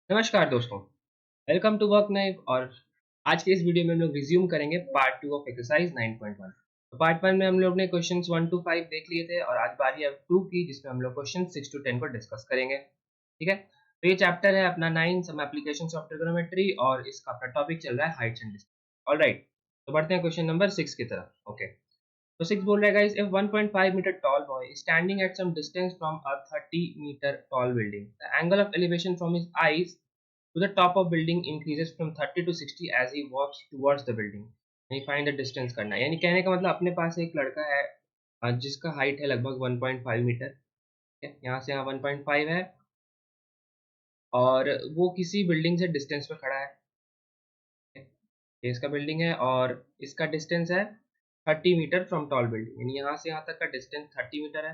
नमस्कार दोस्तों, welcome to work knife. और आज के इस वीडियो में हम लोग रिज्यूम करेंगे पार्ट 2 ऑफ एक्सरसाइज 9.1। तो पार्ट 1 में हम लोग ने क्वेश्चंस 1 टू 5 देख लिए थे और आज बारी है 2 की, जिसमें हम लोग क्वेश्चन 6 टू 10 को डिस्कस करेंगे। ठीक है, तो ये चैप्टर है अपना 9 सम एप्लीकेशंस ऑफ ट्रिगोनोमेट्री और इसका अपना टॉपिक चल रहा है हाइट्स एंड डिस्टेंस। ऑलराइट, तो बढ़ते हैं क्वेश्चन नंबर 6 की तरफ। ओके, तो 6 बोल रहा है guys, if 1.5 meter tall boy is standing at some distance from a 30-meter tall building, the angle of elevation from his eyes to the top of building increases from 30 to 60 as he walks towards the building. यानी find the distance करना है। यानी कहने का मतलब अपने पास एक लड़का है जिसका हाइट है लगभग 1.5 मीटर। यहाँ से यहाँ 1.5 है और वो किसी बिल्डिंग से डिस्टेंस पे खड़ा है। ये इसका बिल्डिंग है और इसका डिस्टेंस है 30 मीटर फ्रॉम टॉल बिल्डिंग, यानी यहाँ से यहाँ तक का डिस्टेंस 30 मीटर है।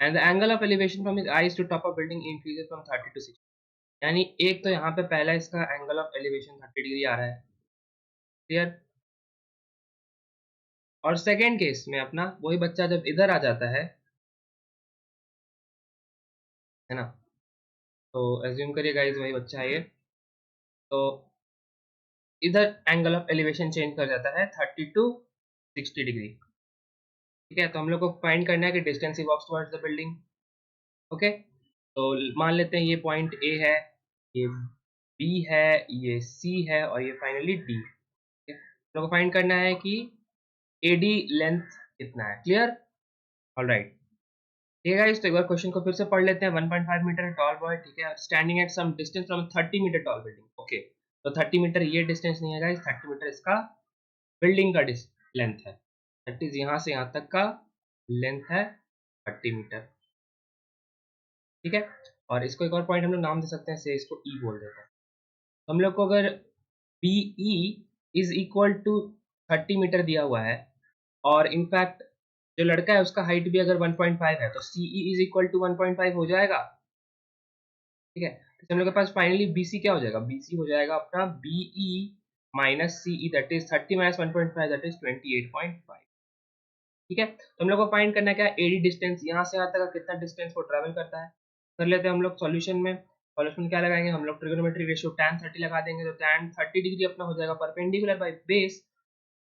And the angle of elevation from his eyes to top of building increases from 30 to 60। यानी एक तो यहाँ पे पहला इसका एंगल ऑफ एलिवेशन 30 डिग्री आ रहा है, क्लियर। और सेकेंड केस में अपना वही बच्चा जब इधर आ जाता है ना, तो एज्यूम करिए गाइस वही बच्चा है ये, तो इधर एंगल ऑफ एलिवेशन चेंज कर जाता है 30 टू 60 डिग्री। ठीक है, तो हम लोग को फाइंड करना है कि distance he walks towards the building. Okay, तो मान लेते हैं ये पॉइंट ए है, ये बी है, ये सी है और ये फाइनली डी। हम लोग को फाइंड करना है कि एडी लेंथ कितना है, क्लियर। ऑलराइट, ठीक है गाइस, तो एक बार क्वेश्चन को फिर से पढ़ लेते हैं। 1.5 मीटर टॉल बॉय, ठीक है, standing at some distance from 30 metre tall building. Okay, तो 30 मीटर ये डिस्टेंस नहीं है गाइस, 30 मीटर इसका बिल्डिंग का लेंथ है। दैट इज यहाँ से यहाँ तक का लेंथ है 30 मीटर। ठीक है, और इसको एक और पॉइंट हम लोग नाम दे सकते हैं, से इसको ई बोल देते हैं। हम लोग को अगर BE is equal to 30 metre दिया हुआ है और इनफैक्ट जो लड़का है उसका हाइट भी अगर 1.5 है, तो CE इज इक्वल टू 1.5 हो जाएगा। ठीक है, तो हम लोग के पास फाइनली BC क्या हो जाएगा, BC हो जाएगा अपना BE minus CE, that is 30 minus 1.5, that is 28.5। ठीक है, तो हम लोग को फाइंड करना है क्या, एडी डिस्टेंस यहाँ से यहाँ तक का कितना डिस्टेंस को ट्रैवल करता है। कर लेते हैं हम लोग सॉल्यूशन में। सॉल्यूशन क्या लगाएंगे हम लोग, ट्रिगोनोमेट्री रेशियो tan 30 लगा देंगे, तो tan 30 डिग्री अपना हो जाएगा परपेंडिकुलर बाय बेस।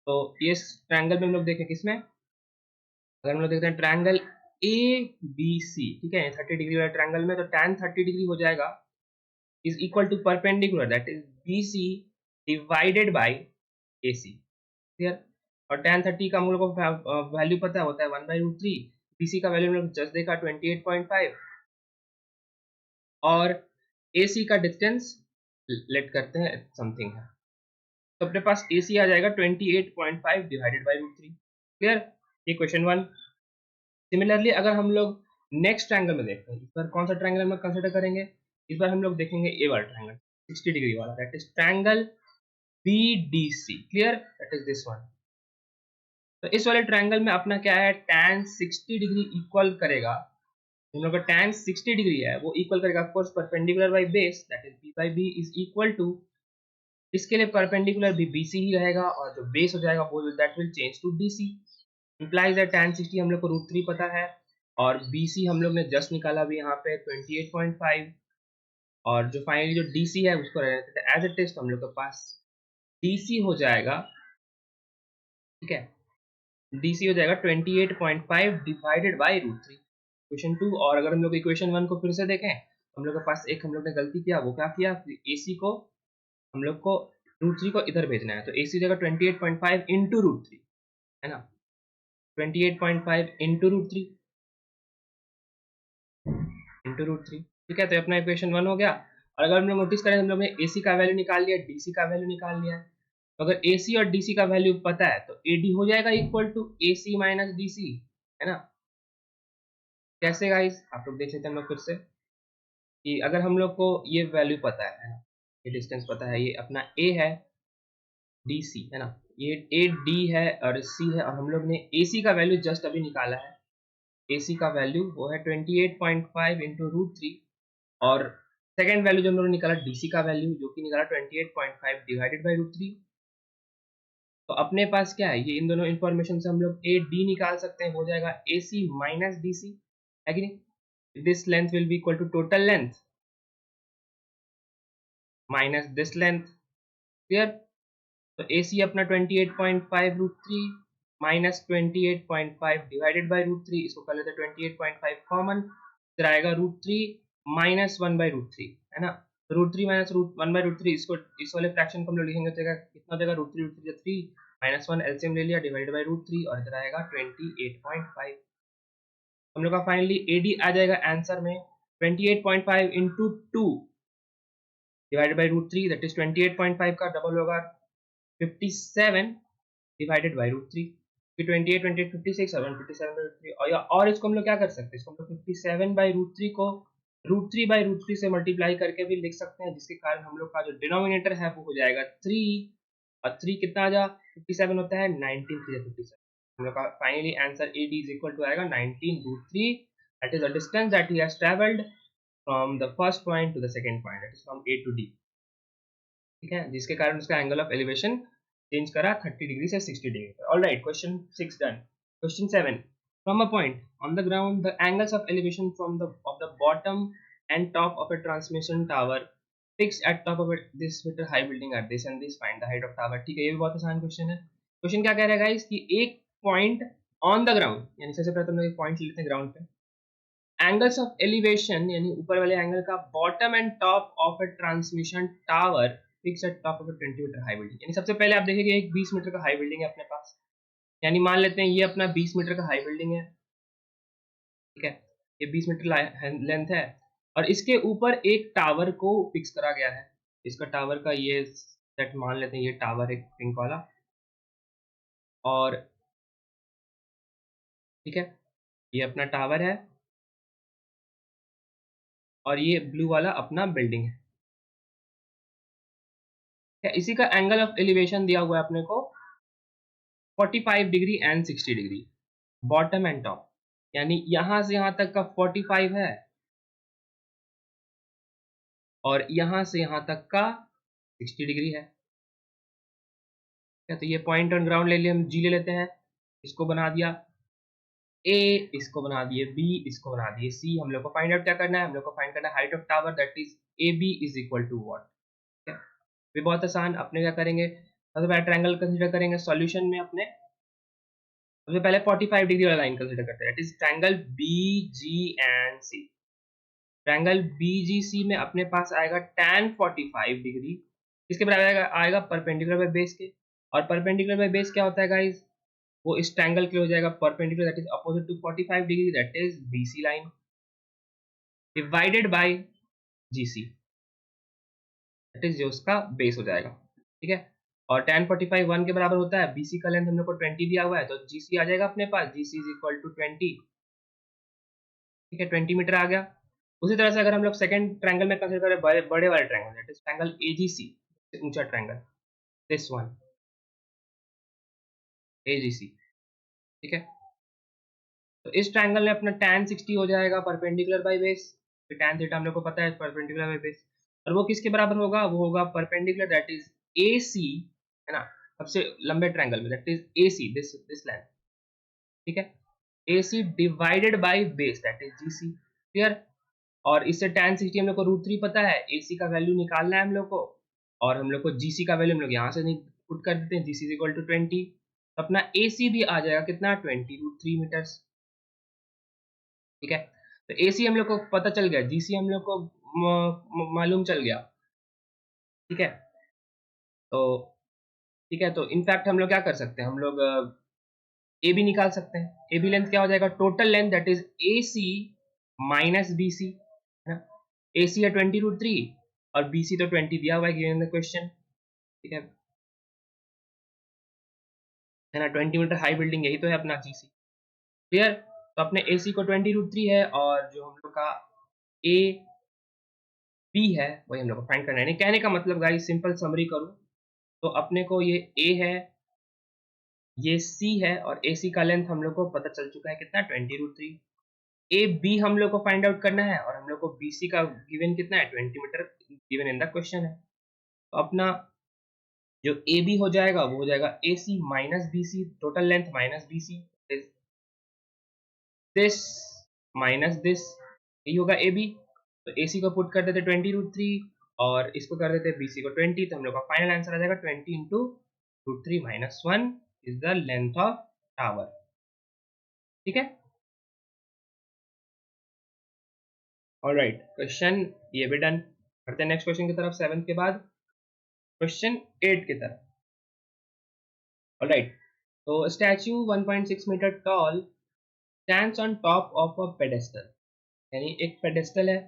तो ये ट्रायंगल में हम लोग देखें किसमें, अगर हम लोग देखते हैं ट्रायंगल ABC, ठीक है, 30 डिग्री वाले ट्रायंगल में, तो tan 30 डिग्री हो जाएगा is equal to perpendicular, that is BC divided by AC, clear. और tan 30 का हम लोग को वैल्यू पता होता है 1/√3। BC का वैल्यू हम लोग जस्ट देखा 28.5 और AC का डिस्टेंस लेट करते हैं समथिंग है, तो अपने पास AC आ जाएगा 28.5 डिवाइडेड बाय √3, क्लियर। ये क्वेश्चन 1। सिमिलरली अगर हम लोग नेक्स्ट ट्रायंगल में देखते हैं, इस बार कौन सा ट्रायंगल हम लोग कंसीडर करेंगे, इस बार हम लोग देखेंगे ए वाला ट्रायंगल 60 डिग्री वाला, that is triangle BDC, clear, that is this one. तो इस वाले ट्रायंगल में अपना क्या है, tan 60 डिग्री इक्वल करेगा, हम लोग का tan 60 डिग्री है वो इक्वल करेगा of course perpendicular by base, that is b by b is equal to, इसके लिए परपेंडिकुलर भी BC ही रहेगा और जो बेस हो जाएगा वो that will change to DC। Implies that tan 60 हम लोग को √3 पता है और BC हम लोग ने जस्ट निकाला भी यहाँ पे 28.5, और जो फाइनली जो DC है उसको रहने देते हैं एज इट इज, तो हम लोग के पास DC हो जाएगा, ठीक है, DC हो जाएगा 28.5 डिवाइडेड बाय √3, इक्वेशन 2। और अगर हम लोग इक्वेशन 1 को फिर से देखें, हम लोग के पास एक हम लोग ने गलती किया, वो क्या किया, AC को हम लोग को √3 को इधर भेजना है, तो AC हो जाएगा 28.5 इंटू √3, है ना, 28.5 इंटू √3 इंटू √3। ठीक है, तो अपना इक्वेशन 1 हो गया। और अगर हम लोग नोटिस करें, हम लोग ने AC का वैल्यू निकाल लिया, DC का वैल्यू निकाल लिया है, तो अगर AC और DC का वैल्यू पता है तो AD हो जाएगा equal to AC minus DC, है ना। कैसे गाइस, आप लोग देख लेते हैं हम लोग फिर से कि अगर हम लोग को ये वैल्यू पता है ना, ये डिस्टेंस पता है, ये अपना A है, DC है ना, ये AD है और C है, और हम लोग ने AC का वैल्यू जस्ट अभी निकाला है, AC का वैल्यू वो है 28.5 इंटू √3, और सेकेंड वैल्यू जो हम लोगों ने निकाला DC का वैल्यू जो कि निकाला 28.5 डिवाइडेड बाई √3। तो अपने पास क्या है, ये इन दोनों इंफॉर्मेशन से हम लोग AD निकाल सकते हैं, हो जाएगा AC माइनस DC, है कि नहीं। this length will be equal to total length minus this length. Clear? तो AC अपना 28.5 root three minus 28.5 divided by root three, इसको कर लेते हैं 28.5 कॉमन, फिर आएगा root three minus one by root three, है ना। Root three minus root one by root three, इसको इस वाले फ्रैक्शन को हम लोग लिखेंगे तो कितना देगा, root three three minus one LCM ले लिया डिवाइडेड बाई रूट थ्री, और इधर आएगा 28.5। हम लोग का फाइनली एडी आ जाएगा आंसर में 28.5 into two divided by root three, that is 28.5 का डबल होगा 57 डिवाइडेड बाई रूट थ्री, 28 28 56 और 57 बाई रूट थ्री, और इसको हम लोग क्या कर सकते हैं, इसको हम लोग 57 बाई रूट थ्री को root three by root three से मल्टीप्लाई करके भी लिख सकते हैं, जिसके कारण हम लोग का जो डिनोमिनेटर है वो हो जाएगा 3, और 3 कितना आ जा 57 होता है 19 3 57। हम लोग का finally answer AD is equal to आएगा 19 root three, that is the distance that he has travelled from the first point to the second point, that is from A to D। ठीक है, जिसके कारण उसका एंगल ऑफ एलिवेशन चेंज करा 30 degree से 60 degree पर। Alright, question 6 done. Question 7, from a point on the ground the angles of elevation from the bottom and top of a transmission tower fixed at top of this metre high building at this and this, find the height of tower. ठीक है, ये भी बहुत आसान question है। Question क्या कह रहा है गाइस कि एक पॉइंट ऑन द ग्राउंड, यानी सबसे पहले हम लोग एक पॉइंट लेते हैं ग्राउंड पे, एंगल्स ऑफ एलिवेशन यानी ऊपर वाले एंगल का bottom and top of a transmission tower fixed at top of a 20 metre high building. यानी सबसे पहले आप देखिए एक 20 मीटर का हाई बिल्डिंग है अपने पास, यानी मान लेते हैं ये अपना 20 मीटर का हाई बिल्डिंग है। ठीक है, ये 20 मीटर लेंथ है, और इसके ऊपर एक टावर को फिक्स करा गया है। इसका टावर का ये सेट मान लेते हैं, ये टावर एक पिंक वाला, और ठीक है ये अपना टावर है, और ये ब्लू वाला अपना बिल्डिंग है। इसी का एंगल ऑफ एलिवेशन दिया हुआ है अपने को 45 degree and 60 degree, bottom and top, यानी यहां से यहां तक का 45 है, और यहां से यहां तक का 60 डिग्री है। तो ये पॉइंट ऑन ग्राउंड ले लिए, हम जी ले लेते हैं, इसको बना दिया ए, इसको बना दिए बी, इसको बना दिए सी। हम लोग को फाइंड आउट क्या करना है, हम लोग को फाइंड करना है height of tower, that is A B is equal to what. ये बहुत आसान, अपने क्या करेंगे, सबसे पहले ट्रायंगल कंसीडर करेंगे सॉल्यूशन में अपने। सबसे पहले 45 डिग्री वाला लाइन कंसीडर करते हैं, that is triangle BGC। Triangle BGC में अपने पास आएगा tan 45 डिग्री, किसके बराबर आएगा परपेंडिकुलर बाय बेस के, और परपेंडिकुलर बाय बेस क्या होता है गाइस, वो इस ट्रायंगल के लिए हो जाएगा perpendicular, that is opposite to 45 degree, that is BC line divided by GC, that is जो उसका बेस हो जाएगा। ठीक है, और tan 45 1 के बराबर होता है, BC का लेंथ हम लोग को 20 दिया हुआ है, तो GC आ जाएगा अपने पास, GC इज इक्वल टू 20। ठीक है, 20 मीटर आ गया। उसी तरह से अगर हम लोग सेकंड ट्रायंगल में कंसीडर करें बड़े वाले triangle, that is triangle AGC, ऊंचा ट्रायंगल, दिस वन AGC। ठीक है, तो इस ट्रायंगल में अपना tan 60 हो जाएगा परपेंडिकुलर बाय बेस, तो tan थीटा हम लोग को पता है परपेंडिकुलर बाय बेस, और वो किसके बराबर होगा, वो होगा परपेंडिकुलर, दैट इज AC, है ना, सबसे लंबे ट्रायंगल में, that is AC, this length. ठीक है, AC divided by base, that is GC। Clear, और इससे tan 60 हम लोग को रूट थ्री पता है, AC का वैल्यू निकालना है हम लोग को, और हम लोग को GC का वैल्यू हम लोग यहाँ से नहीं पुट कर देते हैं, GC इज इक्वल टू 20, तो अपना AC भी आ जाएगा कितना 20 रूट थ्री मीटर्स। ठीक है, तो AC हम लोग को पता चल गया, GC हम लोग को मालूम चल गया। ठीक है, तो ठीक है, तो इनफैक्ट हम लोग क्या कर सकते हैं, हम लोग ए बी निकाल सकते हैं। ए बी लेंथ क्या हो जाएगा, total length, that is AC minus BC, है ना। AC है 20 रूट थ्री, और BC तो 20 दिया हुआ है गिवन द क्वेश्चन। ठीक है ना, 20 मीटर हाई बिल्डिंग यही तो है अपना GC। क्लियर, तो अपने AC को 20 रूट थ्री है, और जो हम लोग का ए बी है वही हम लोग को फाइंड करना है। कहने का मतलब गाइस, सिंपल समरी करूं तो अपने को ये A है, ये C है, और AC का लेंथ हम लोग को पता चल चुका है कितना 20 रूट थ्री। ए बी हम लोग को फाइंड आउट करना है, और हम लोग को BC का गिवन कितना है 20 metre given in the question है। तो अपना जो ए बी हो जाएगा वो हो जाएगा AC minus BC, total length minus BC, this minus this, यही होगा ए बी। तो ए सी को पुट कर देते 20√3 और इसको कर देते बी सी को 20, तो हम लोग का फाइनल आंसर आ जाएगा 20 into √3 - 1 is the length of tower. ठीक है, ऑलराइट, क्वेश्चन ये भी डन। करते हैं नेक्स्ट क्वेश्चन की तरफ, 7 के बाद क्वेश्चन 8 की तरफ। ऑलराइट, तो statue 1.6 metre tall stands on top of a pedestal, यानी एक पेडेस्टल है,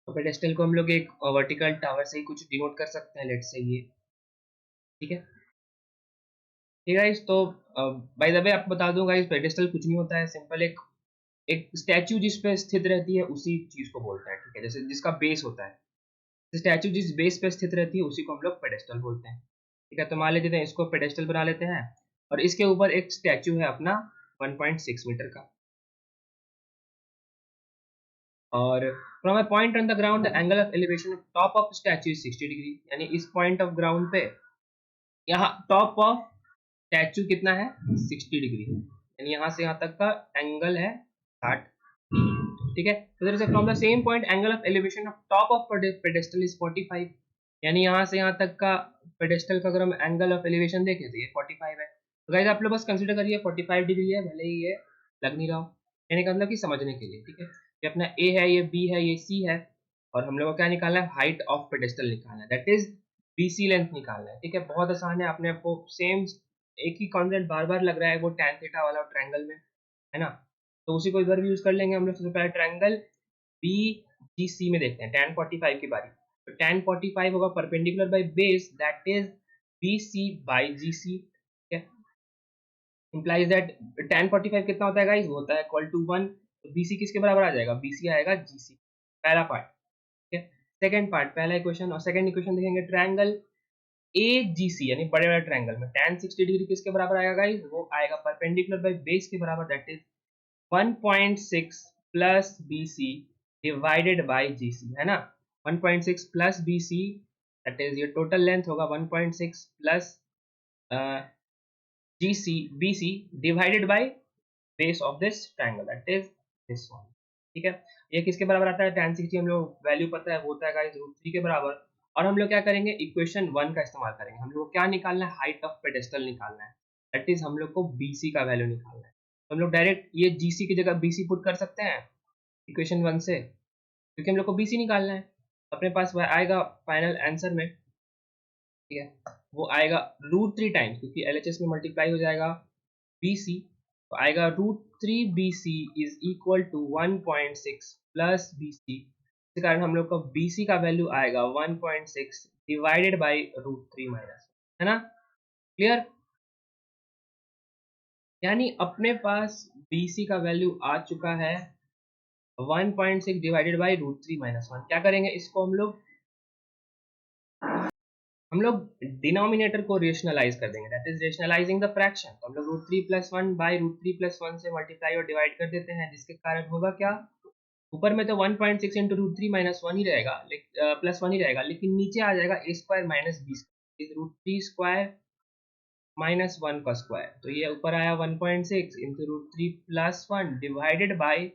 तो पेडेस्टल को हम लोग एक वर्टिकल टावर से ही कुछ डिनोट कर सकते हैं, लेट्स से ये। ठीक है, ठीक है गाइस, तो बाय द वे आपको बता दूं गाइस, पेडेस्टल कुछ नहीं होता है, सिंपल एक एक स्टैच्यू जिस पे स्थित रहती है उसी चीज को बोलते हैं। ठीक है, जैसे जिसका बेस होता है, स्टैच्यू जिस बेस पे स्थित रहती है उसी को हम लोग पेडेस्टल बोलते हैं। ठीक है, तो मान लेते हैं इसको पेडेस्टल बना लेते हैं, और इसके ऊपर एक स्टैच्यू है अपना 1.6 मीटर का, और from a point on the ground the angle of elevation of top of statue is 60 degree, यानी इस पॉइंट ऑफ ग्राउंड पे यहाँ टॉप ऑफ स्टैच्यू कितना है, 60 डिग्री है, यानी यहाँ से यहाँ तक का एंगल है 60। ठीक है, तो there is from the same point angle of elevation of top of pedestal is 45, यानी यहाँ से यहाँ तक का पेडेस्टल का अगर हम एंगल ऑफ एलिवेशन देखें तो ये 45 है। तो गाइस आप लोग बस कंसीडर करिए 45 डिग्री है, भले ही ये लग नहीं रहा हो, यानी का मतलब कि समझने के लिए। ठीक है, ये अपना ए है, ये बी है, ये सी है, और हम लोग को क्या निकालना है, हाइट ऑफ पेडेस्टल निकालना है, दैट इज बीसी लेंथ निकालना है। ठीक है, बहुत आसान है, आपने आपको सेम एक ही कॉन्सेप्ट बार बार लग रहा है, वो tan थीटा वाला ट्रायंगल में है ना, तो उसी को इधर भी यूज कर लेंगे हम लोग। सबसे पहले ट्रायंगल बी जी सी में देखते हैं, tan 45 की बारी। तो tan 45 होगा perpendicular by base, that is B C by G C. ठीक है, इंप्लाइज दैट tan 45 कितना होता है गाइस, वो होता है इक्वल टू 1, तो बी सी किसके बराबर आ जाएगा, बी सी आएगा जी सी, पहला पार्ट। ठीक है, सेकंड पार्ट, पहला इक्वेशन और सेकंड इक्वेशन देखेंगे, ट्रायंगल ए जी सी यानी बड़े वाले ट्रायंगल में tan 60 डिग्री किसके बराबर आएगा गाइस, वो आएगा परपेंडिकुलर बाय बेस के बराबर, that is 1.6 plus B C divided by G C, है ना। 1.6 plus B C, that is ये टोटल लेंथ होगा 1.6 plus G C B C divided by base of this triangle, that is this one. ठीक है, ये किसके बराबर आता है, tan 60 हम लोग वैल्यू पता है, वो होता है गाइस √3 के बराबर। और हम लोग क्या करेंगे, इक्वेशन 1 का इस्तेमाल करेंगे, हम लोग को क्या निकालना है, हाइट ऑफ पेडेस्टल निकालना है, दैट इज हम लोग को बीसी का वैल्यू निकालना है। तो हम लोग डायरेक्ट ये जीसी की जगह बीसी पुट कर सकते हैं इक्वेशन 1 से, क्योंकि हम लोग को बीसी निकालना है। अपने पास वह आएगा फाइनल आंसर में। ठीक है, वो आएगा √3 टाइम्स, क्योंकि एलएचएस में मल्टीप्लाई हो जाएगा BC, तो आएगा √3 BC is equal to 1.6 plus BC। इस कारण हम लोग का BC का वैल्यू आएगा 1.6 डिवाइडेड बाई √3 माइनस, है ना, क्लियर। यानी अपने पास BC का वैल्यू आ चुका है 1.6 डिवाइडेड बाई √3 माइनस 1। क्या करेंगे, इसको हम लोग डिनोमिनेटर को रेशनलाइज कर देंगे, that is rationalising the fraction. तो हम लोग √3 + 1 बाई √3 + 1 से मल्टीप्लाई और डिवाइड कर देते हैं, जिसके कारण होगा क्या, ऊपर में तो 1.6 इंटू √3 - 1 ही रहेगा, प्लस 1 ही रहेगा, लेकिन नीचे आ जाएगा a square minus B square, √3 square minus 1 का स्क्वायर। तो ये ऊपर आया 1.6 into √3 + 1 divided by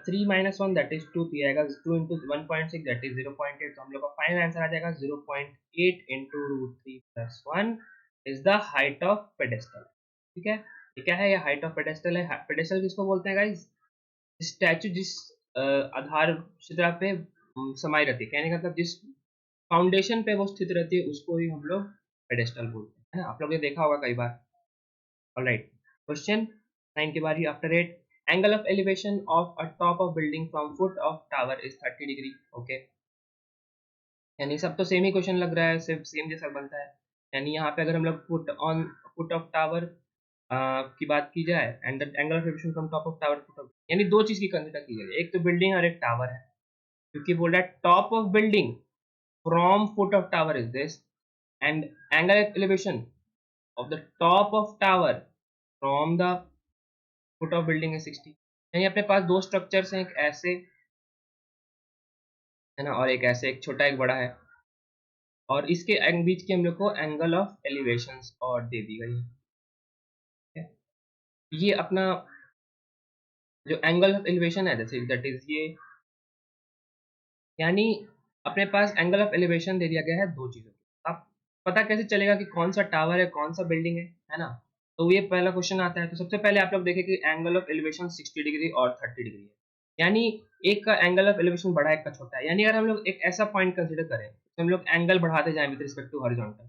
3 - 1 that is 2, तो ये आएगा 2 इंटू 1.6 दैट इज 0.8। तो हम लोग का फाइनल आंसर आ जाएगा 0.8 into √3 + 1 is the height of pedestal. ठीक है, ये क्या है, ये हाइट ऑफ पेडेस्टल है। पेडेस्टल किसको बोलते हैं गाइस, स्टैचू जिस आधार शिला पे समाई रहती है, कहने का मतलब जिस फाउंडेशन पे वो स्थित रहती है उसको ही हम लोग पेडेस्टल बोलते हैं, है ना। आप लोग ये देखा होगा कई बार। ऑलराइट, क्वेश्चन 9 की बारी, after 8 angle of elevation of a top of building from foot of tower is 30 degree. Okay, यानी सब तो सेम ही क्वेश्चन लग रहा है, सिर्फ सेम जैसा बनता है। यानी यहाँ पे अगर हम लोग फुट ऑफ टावर की बात की जाए, and the angle of elevation from top of tower foot of, यानी दो चीज की कंसीडर की जाए, एक तो बिल्डिंग और एक टावर है, क्योंकि बोल रहा है top of building from foot of tower is this, and angle of elevation of the top of tower from the foot of building है 60। यानी अपने पास दो स्ट्रक्चर्स हैं, एक ऐसे है ना, और एक ऐसे, एक छोटा एक बड़ा है, और इसके बीच की हम लोग को एंगल ऑफ एलिवेशन और दे दी गई है। ये अपना जो एंगल ऑफ एलिवेशन है जैसे दैट इज ये, यानी अपने पास एंगल ऑफ एलिवेशन दे दिया गया है दो चीजों की। अब पता कैसे चलेगा कि कौन सा टावर है कौन सा बिल्डिंग है ना? तो ये पहला क्वेश्चन आता है। तो सबसे पहले आप लोग देखें कि एंगल ऑफ एलिवेशन 60 डिग्री और 30 डिग्री है, यानी एक का एंगल ऑफ एलिवेशन बड़ा है, एक का छोटा है। यानी अगर हम लोग एक ऐसा पॉइंट कंसिडर करें तो हम लोग एंगल बढ़ाते जाएं विद रिस्पेक्ट टू हॉरिजॉन्टल,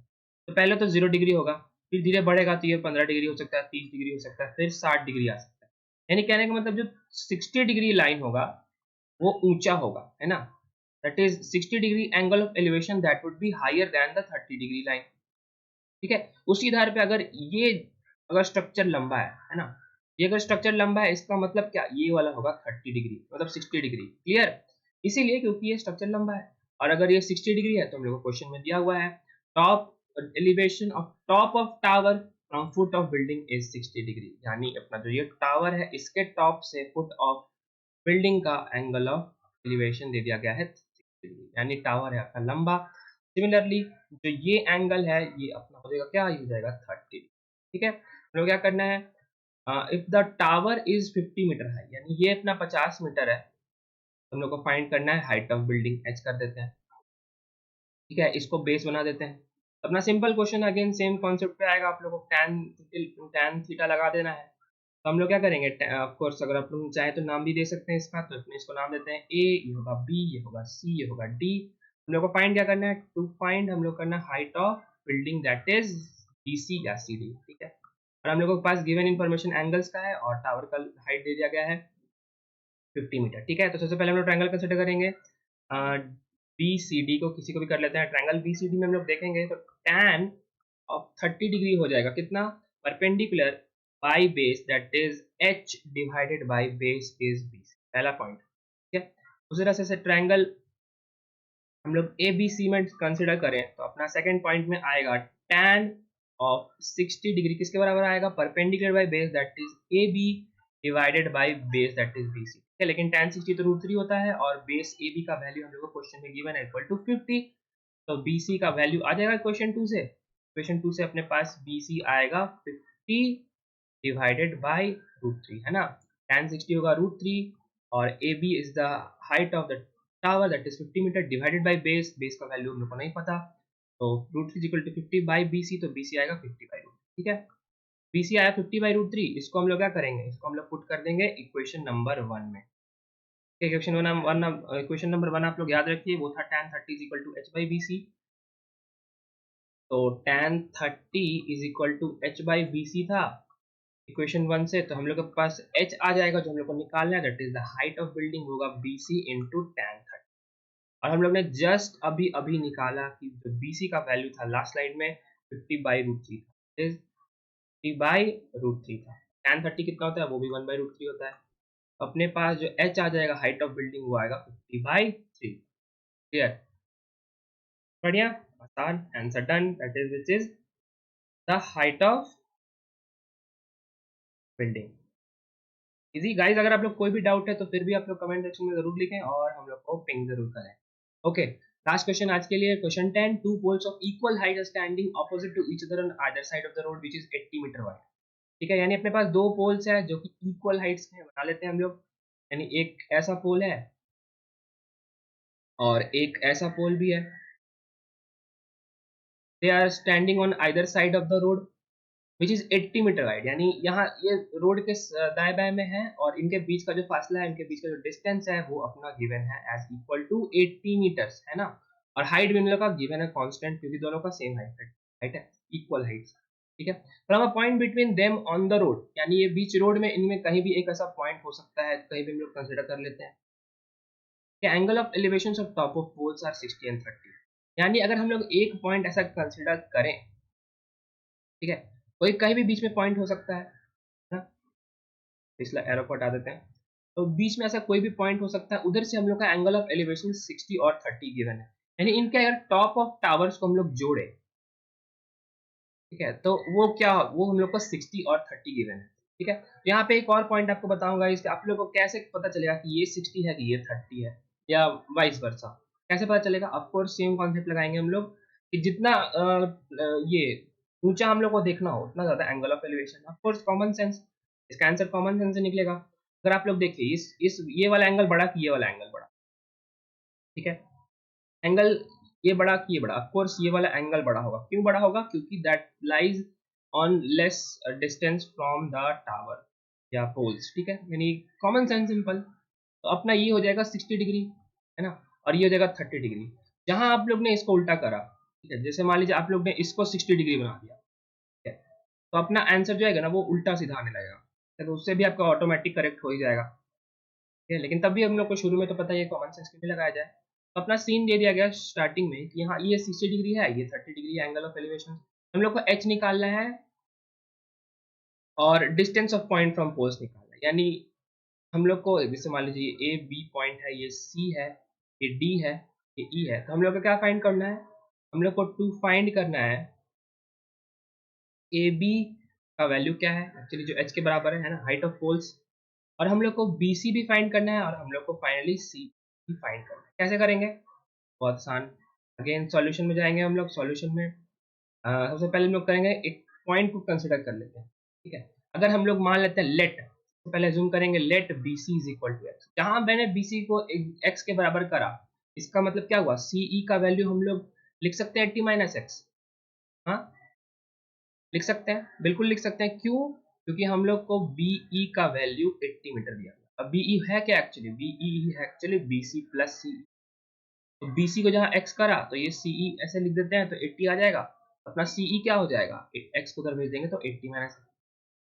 तो पहले तो 0 डिग्री होगा, फिर धीरे बढ़ेगा तो ये 15 डिग्री हो सकता है, 30 डिग्री हो सकता है, फिर 60 डिग्री आ सकता है। यानी कहने का मतलब जो 60 डिग्री लाइन होगा वो ऊंचा होगा, है ना? That is 60 degree angle of elevation that would be higher than the 30 degree line. ठीक है, उसी आधार पे अगर ये अगर स्ट्रक्चर लंबा है ना, ये अगर स्ट्रक्चर लंबा है इसका मतलब क्या, ये वाला होगा 30 डिग्री मतलब 60 डिग्री। क्लियर? इसीलिए क्योंकि ये स्ट्रक्चर लंबा है। और अगर ये 60 डिग्री है तो हम लोग को क्वेश्चन में दिया हुआ है top elevation of top of tower from foot of building is 60 degree, यानी अपना जो ये टावर है इसके टॉप से फुट ऑफ बिल्डिंग का एंगल ऑफ एलिवेशन दे दिया गया है 60 डिग्री, यानी टावर है आपका लंबा। सिमिलरली जो ये एंगल है ये अपना हो जाएगा क्या, ये हो जाएगा 30। ठीक है, हम लोग क्या करना है, if the tower is 50 metre high, यानी ये अपना 50 मीटर है, तो हम लोग को फाइंड करना है हाइट ऑफ बिल्डिंग, एच कर देते हैं। ठीक है, इसको बेस बना देते हैं। अपना simple question again same concept पे आएगा, आप लोगों को tan थीटा लगा देना है। तो हम लोग क्या करेंगे, ऑफ कोर्स अगर आप लोग चाहे तो नाम भी दे सकते हैं इसका, तो अपने इसको नाम देते हैं ए, ये होगा बी, ये होगा सी, ये होगा डी। हम लोग को फाइंड क्या करना है, टू फाइंड हम लोग करना है height of building that is BC या सी डी। ठीक है, और हम लोगों के पास गिवन इन्फॉर्मेशन एंगल्स का है और टावर का हाइट दे दिया गया है 50 मीटर। ठीक है, तो सबसे पहले हम लोग ट्रायंगल कंसिडर करेंगे, बी सी डी को किसी को भी कर लेते हैं। ट्रायंगल बी सी डी में हम लोग देखेंगे तो tan ऑफ 30 डिग्री हो जाएगा कितना, perpendicular by base that is h divided by base is B, पहला पॉइंट। ठीक है, उसी तरह से ट्रायंगल हम लोग ए बी सी में कंसिडर करें तो अपना सेकंड पॉइंट में आएगा tan ऑफ 60 डिग्री किसके बराबर आएगा, perpendicular by base that is A B divided by base that is B C. ठीक है, लेकिन tan 60 तो √3 होता है और बेस ए बी का वैल्यू हम लोग को क्वेश्चन में गिवन है इक्वल टू 50, तो बी सी का वैल्यू आ जाएगा क्वेश्चन 2 से। क्वेश्चन 2 से अपने पास बी सी आएगा 50 डिवाइडेड बाई √3, है ना? tan 60 होगा √3 और A B is the height of the tower that is 50 metre divided by base, base का वैल्यू हम लोग को नहीं पता, तो √3 equal to 50 by B C, तो बी सी आएगा 50 बाई √3। ठीक है, बी सी आया 50 बाई √3, इसको हम लोग क्या करेंगे, इसको हम लोग पुट कर देंगे इक्वेशन नंबर 1 में। इक्वेशन नंबर 1 आप लोग याद रखिए, वो था tan 30 is equal to h by B C. तो tan 30 is equal to h by B C था इक्वेशन 1 से, तो हम लोग के पास h आ जाएगा जो हम लोग को निकालना है, that is the height of building होगा BC इंटू tan 30। और हम लोग ने जस्ट अभी अभी निकाला कि जो BC का वैल्यू था लास्ट स्लाइड में 50 बाई √3 था, 50 बाई √3 था। tan 30 कितना होता है, वो भी 1 बाई √3 होता है। अपने पास जो h आ जाएगा हाइट ऑफ बिल्डिंग वो आएगा 50 बाई 3। क्लियर? बढ़िया, आसान, answer done, that is which is the height of building. Easy guys, अगर आप लोग कोई भी डाउट है तो फिर भी आप लोग कमेंट सेक्शन में जरूर लिखें और हम लोग को पिंग जरूर करें। ओके, लास्ट क्वेश्चन आज के लिए, question 10, two poles of equal height are standing opposite to each other on either side of the road which is 80 metre wide. ठीक है, यानी अपने पास दो पोल्स है जो कि इक्वल हाइट्स के हैं, बना लेते हैं हम लोग। यानी एक ऐसा पोल है और एक ऐसा पोल भी है, they are standing on either side of the road which is 80 metre wide, यानी यहाँ ये रोड के दाएं बाएं में है और इनके बीच का जो फासला है, इनके बीच का जो डिस्टेंस है वो अपना गिवन है एज इक्वल टू 80 मीटर्स, है ना? और हाइट भी इन लोगों का गिवन है कांस्टेंट, क्योंकि दोनों का सेम हाइट है, इक्वल हाइट। ठीक है, from a point between them on the road, यानी ये बीच रोड में इनमें कहीं भी एक ऐसा पॉइंट हो सकता है, कहीं भी हम लोग कंसिडर कर लेते हैं। Angle of elevation of top of poles are 60 and 30, यानी अगर हम लोग एक पॉइंट ऐसा कंसिडर करें, ठीक है, कोई कहीं भी बीच में पॉइंट हो सकता है ना, पिछला एरो को हटा देते हैं, तो बीच में ऐसा कोई भी पॉइंट हो सकता है, उधर से हम लोग का एंगल ऑफ एलिवेशन 60 और 30 गिवन है। यानी इनके अगर टॉप ऑफ टावर्स को हम लोग जोड़े, ठीक है, तो वो क्या, वो हम लोग को 60 और 30 गिवन है। ठीक है, यहाँ पे एक और पॉइंट आपको बताऊंगा, इसके आप लोग को कैसे पता चलेगा कि ये 60 है कि ये 30 है या वाइस वर्सा, कैसे पता चलेगा? ऑफ कोर्स सेम कॉन्सेप्ट लगाएंगे हम लोग कि जितना ये ऊंचा हम लोग को देखना हो उतना ज्यादा angle of elevation, of course common sense, इसका आंसर कॉमन सेंस से निकलेगा। अगर आप लोग देखिए इस ये वाला एंगल बड़ा कि ये वाला एंगल बड़ा, ठीक है, एंगल ये बड़ा कि ये बड़ा, ऑफ कोर्स ये वाला एंगल बड़ा होगा। क्यों बड़ा होगा? क्योंकि that lies on less distance from the tower या पोल्स, ठीक है, यानी कॉमन सेंस सिंपल। तो अपना ये हो जाएगा 60 डिग्री, है ना, और ये हो जाएगा 30 डिग्री। जहां आप लोग ने इसको उल्टा करा, ठीक है, जैसे मान लीजिए आप लोग ने इसको 60 डिग्री बना दिया, ठीक है, तो अपना आंसर जो है ना वो उल्टा सीधा आने लगेगा, तो उससे भी आपका ऑटोमेटिक करेक्ट हो ही जाएगा, ठीक है। लेकिन तब भी हम लोग को शुरू में तो पता है कॉमन सेंस क्यों लगाया जाए। तो अपना सीन दे दिया गया स्टार्टिंग में कि यहाँ ये 60 डिग्री है, ये 30 डिग्री एंगल ऑफ एलिवेशन, हम लोग को एच निकालना है और distance of point from poles निकालना है। यानी हम लोग को जैसे मान लीजिए ए बी पॉइंट है, ये सी है, ये डी है, ये ई है, तो हम लोग को क्या फाइंड करना है? हम लोग को टू फाइंड करना है ए बी का वैल्यू क्या है, एक्चुअली जो एच के बराबर है ना, हाइट ऑफ पोल्स, और हम लोग को बी सी भी फाइंड करना है और हम लोग को फाइनली सी भी फाइंड करना है। कैसे करेंगे? बहुत आसान। अगेन सॉल्यूशन में जाएंगे हम लोग। सॉल्यूशन में सबसे पहले हम लोग करेंगे, एक पॉइंट को कंसिडर कर लेते हैं, ठीक है। अगर हम लोग मान लेते हैं लेट, तो पहले जूम करेंगे, let B C is equal to X. जहां मैंने बी सी को एक्स के बराबर करा, इसका मतलब क्या हुआ? सी ई का वैल्यू हम लोग लिख सकते हैं 80 माइनस एक्स। हाँ, लिख सकते हैं, बिल्कुल लिख सकते हैं। क्यों? क्योंकि हम लोग को बी ई का वैल्यू 80 मीटर दिया गया। अब बी ई है क्या? एक्चुअली बी ई है एक्चुअली बी सी प्लस सी। तो BC को जहाँ x करा तो ये CE ऐसे लिख देते हैं, तो 80 आ जाएगा। अपना CE क्या हो जाएगा? x को उधर भेज देंगे तो 80 माइनस।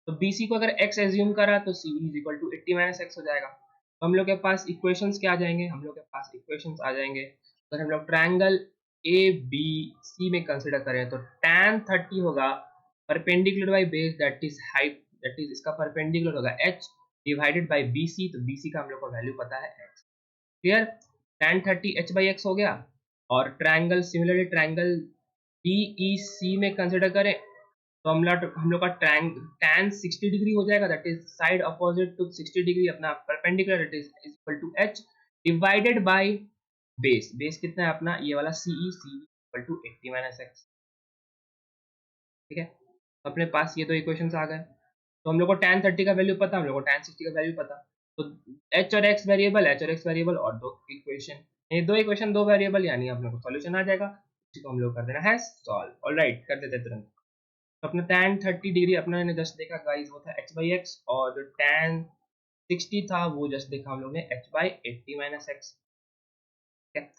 तो BC को अगर x एज्यूम करा तो CE is equal to 80 minus X हो जाएगा। तो हम लोग के पास इक्वेशंस क्या आ जाएंगे? हम लोग के पास इक्वेशंस आ जाएंगे, अगर हम लोग ट्रायंगल ABC में कंसिडर करें तो tan 30 होगा perpendicular by base, that is height, that is इसका परपेंडिकुलर होगा h डिवाइडेड बाई BC। तो BC का हम लोग को वैल्यू पता है x। Clear? tan 30 h by x हो गया। और ट्रायंगल सिमिलरली ट्रायंगल DEC में कंसिडर करें तो हम लोग का tan 60 डिग्री हो जाएगा, that is side opposite to 60 degree, अपना perpendicular, that is equal to h divided by base. Base कितना है अपना? ये वाला CE equal to 80 minus x, ठीक है। तो अपने पास ये दो इक्वेशंस आ गए। तो हम लोग को tan 30 का वैल्यू पता, हम लोग को tan 60 का वैल्यू पता। तो h और x वेरिएबल, h और x वेरिएबल और दो इक्वेशन, ये दो इक्वेशन दो वेरिएबल, यानी हम लोग को सॉल्यूशन आ जाएगा। इसी को हम लोग कर देना है सॉल्व। ऑलराइट, कर देते तुरंत। तो अपना tan 30 डिग्री अपना ने जस्ट देखा गाइस, वो था h बाई एक्स, और जो tan 60 था वो जस्ट देखा हम लोग ने h बाई 80 माइनस एक्स, ठीक है।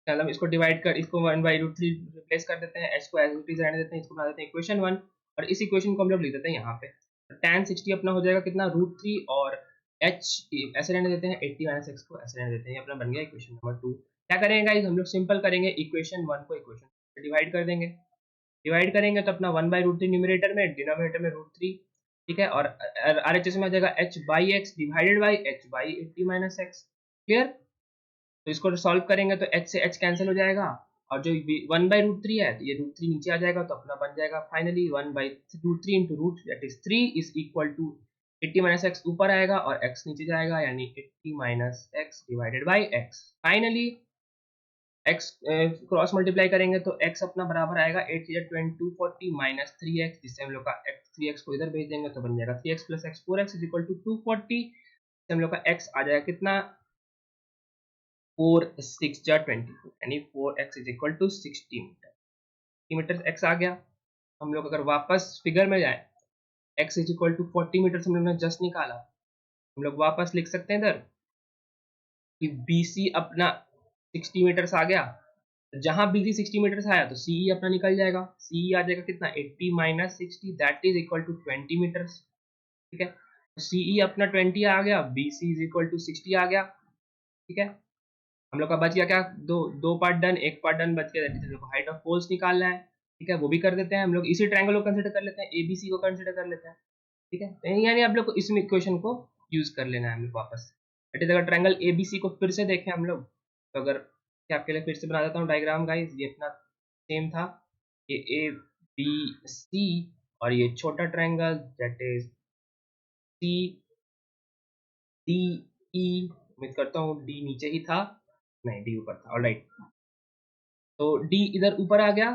चलो हम इसको डिवाइड कर, इसको 1/√3 रिप्लेस कर देते हैं, h को एज इट इज रहने देते हैं, इसको बना देते हैं इक्वेशन 1, और इस इक्वेशन को हम लोग लिख देते हैं यहाँ पे। tan 60 अपना हो जाएगा कितना? √3, और h ऐसे रहने देते हैं, 80 माइनस एक्स को ऐसे रहने देते हैं। ये अपना बन गया इक्वेशन नंबर 2। क्या करेंगे गाइस? हम लोग सिंपल करेंगे, इक्वेशन 1 को इक्वेशन से डिवाइड कर देंगे। डिवाइड करेंगे तो अपना 1/√3 न्यूमरेटर में, डिनोमिनेटर में √3, ठीक है, और RHS में आ जाएगा h by x divided by h by 80 minus x. Clear? तो इसको सॉल्व करेंगे तो h से h कैंसिल हो जाएगा, और जो 1/√3 है तो ये √3 नीचे आ जाएगा, तो अपना बन जाएगा finally 1/√3 into root, that is 3 is equal to 80 minus X ऊपर आएगा और x नीचे जाएगा, यानी 80 माइनस एक्स divided by x। Finally x cross multiply करेंगे तो x अपना बराबर आएगा 8 या 240 माइनस 3x, जिससे हम लोग का x 3x को इधर भेज देंगे तो बन जाएगा 3x plus x 4x is equal to 240। हम लोग का x आ जाएगा कितना? 4 6 जा 24, यानी 4x is equal to 60 metre. Metre x आ गया। हम लोग अगर वापस फिगर में जाए, x is equal to 40 metre से हम लोग ने जस्ट निकाला, हम लोग वापस लिख सकते हैं इधर कि BC अपना 60 मीटर आ गया। जहां BC 60 मीटर आया तो CE अपना निकल जाएगा, CE आ जाएगा कितना? 80 minus 60, that is equal to 20 metre, ठीक है। CE अपना 20 आ गया, BC इज इक्वल टू 60 आ गया, ठीक है। हम लोग का बच गया क्या? दो दो पार्ट डन, एक पार्ट डन बच गया, दैट इज हम लोग को हाइट ऑफ पोल्स निकालना है, ठीक है, वो भी कर देते हैं। हम लोग इसी ट्रायंगल को कंसीडर कर लेते हैं, ABC को कंसीडर कर लेते हैं, ठीक है। तो यानी आप लोग को इस इक्वेशन को यूज कर लेना है हम लोग वापस। दैट इज अगर ट्रायंगल ABC को फिर से देखें हम लोग, तो अगर आपके लिए फिर से बना देता हूँ डायग्राम गाइस, ये अपना सेम था, ये ABC, और ये छोटा ट्रायंगल दैट इज CDE, उम्मीद करता हूँ D नीचे ही था, नहीं D ऊपर था। ऑलराइट, तो D इधर ऊपर आ गया,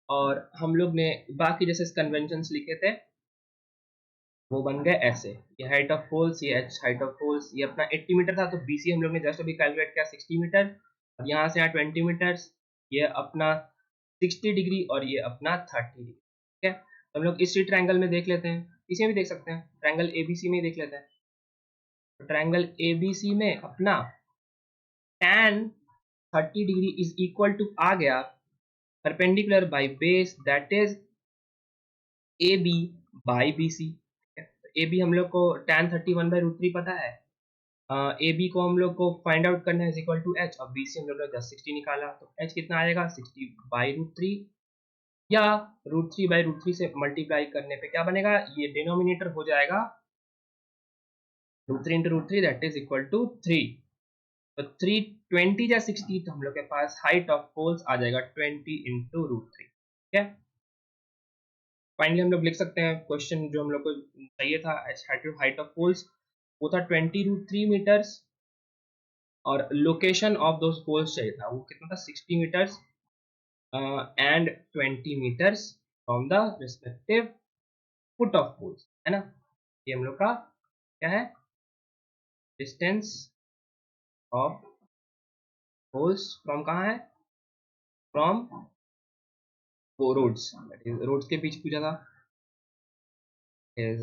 और हम लोग ने बाकी जैसे कन्वेंशंस लिखे थे वो बन गए ऐसे, ये हाइट ऑफ पोल्स, ये एच हाइट ऑफ पोल्स, ये अपना 80 मीटर था, तो बीसी हम लोग ने जस्ट अभी कैलकुलेट किया 60 मीटर, और यहाँ से यहाँ 20 मीटर्स, ये अपना 60 डिग्री और ये अपना 30 डिग्री। ठीक है, तो हम लोग इसी ट्रायंगल में देख लेते हैं, इसी में भी देख सकते हैं, ट्रायंगल एबीसी में ही देख लेते हैं। तो ट्रायंगल एबीसी में अपना tan 30 degree is equal to आ गया perpendicular by base, that is A B by B C. A B हम लोग को tan 31/√3 पता है, ए बी को हम लोग को फाइंड आउट करना है, इक्वल टू एच, और बी सी हम लोग ने 1060 निकाला, तो एच कितना आएगा 60/√3, या √3/√3 से मल्टीप्लाई करने पे क्या बनेगा, ये डिनोमिनेटर हो जाएगा √3 into √3, that is equal to 3। तो 320 या 60, तो हम लोग के पास हाइट ऑफ पोल्स आ जाएगा 20 into √3। ठीक है, फाइनली हम लोग लिख सकते हैं क्वेश्चन जो हम लोग को चाहिए था, हाइट ऑफ पोल्स वो था 20√3 मीटर्स, और लोकेशन ऑफ दोस पोल्स चाहिए था, वो कितना था 60 metres and 20 metres from the respective foot of poles, है ना। ये हम लोग का क्या है, डिस्टेंस ऑफ पोल्स फ्रॉम कहाँ है, फ्रॉम वो रोड्स, रोड्स के पीछे पूछा था, is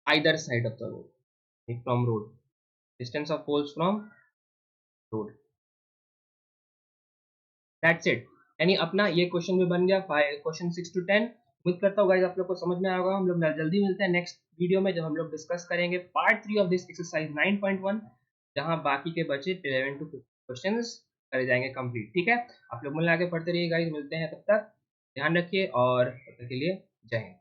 either side of the road, from road, distance of poles from road, that's it। यानी अपना ये क्वेश्चन भी बन गया, क्वेश्चन 6 to 10। उम्मीद करता हूँ गाइस आप लोग को समझ में आया होगा। हम लोग जल्दी मिलते हैं नेक्स्ट वीडियो में, जब हम लोग डिस्कस करेंगे पार्ट 3 ऑफ दिस एक्सरसाइज 9.1, जहां बाकी के बचे 11 to 15 क्वेश्चंस करे जाएंगे कंप्लीट। ठीक है, आप लोग मन लगा के पढ़ते रहिए गाइस, मिलते हैं, तब तक ध्यान रखिए और तब तक के लिए जय हिंद।